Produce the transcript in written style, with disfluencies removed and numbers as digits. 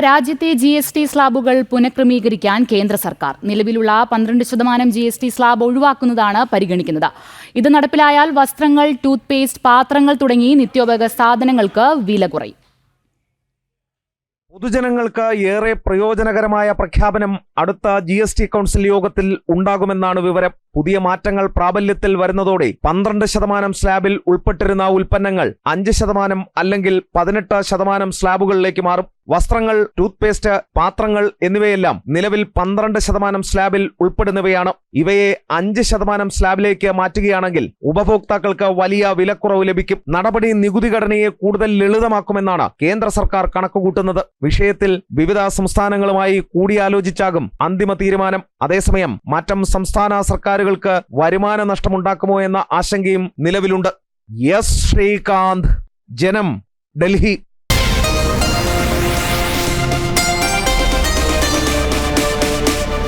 രാജ്യത്തെ GST സ്ലാബുകൾ പുനഃക്രമീകരിക്കാൻ കേന്ദ്ര സർക്കാർ നിലവിലുള്ള 12% GST സ്ലാബ് ഒഴിവാക്കുന്നതാണ് പരിഗണിക്കുന്നത്. ഇത് നടപ്പിലായാൽ വസ്ത്രങ്ങൾ, ടൂത്ത് പേസ്റ്റ്, പാത്രങ്ങൾ തുടങ്ങി നിത്യോപയോഗ സാധനങ്ങൾക്ക് വില കുറയും. പൊതുജനങ്ങൾക്ക് ഏറെ പ്രയോജനകരമായ പ്രഖ്യാപനം അടുത്ത GST കൗൺസിൽ യോഗത്തിൽ ഉണ്ടാകുമെന്നാണ് വിവരം. പുതിയ മാറ്റങ്ങൾ പ്രാബല്യത്തിൽ വരുന്നതോടെ 12% സ്ലാബിൽ ഉൾപ്പെട്ടിരുന്ന ഉൽപ്പന്നങ്ങൾ 5% അല്ലെങ്കിൽ 18% സ്ലാബുകളിലേക്ക് മാറും. വസ്ത്രങ്ങൾ, ടൂത്ത് പേസ്റ്റ്, പാത്രങ്ങൾ എന്നിവയെല്ലാം നിലവിൽ 12% സ്ലാബിൽ ഉൾപ്പെടുന്നവയാണ്. ഇവയെ 5% സ്ലാബിലേക്ക് മാറ്റുകയാണെങ്കിൽ ഉപഭോക്താക്കൾക്ക് വലിയ വിലക്കുറവ് ലഭിക്കും. നടപടി നികുതി ഘടനയെ കൂടുതൽ ലളിതമാക്കുമെന്നാണ് കേന്ദ്ര സർക്കാർ കണക്കുകൂട്ടുന്നത്. വിഷയത്തിൽ വിവിധ സംസ്ഥാനങ്ങളുമായി കൂടിയാലോചിച്ചാകും അന്തിമ തീരുമാനം. അതേസമയം മാറ്റം സംസ്ഥാന സർക്കാരുകൾക്ക് വരുമാന നഷ്ടമുണ്ടാക്കുമോ എന്ന ആശങ്കയും നിലവിലുണ്ട്. എസ് ശ്രീകാന്ത്, ജനം, ഡൽഹി.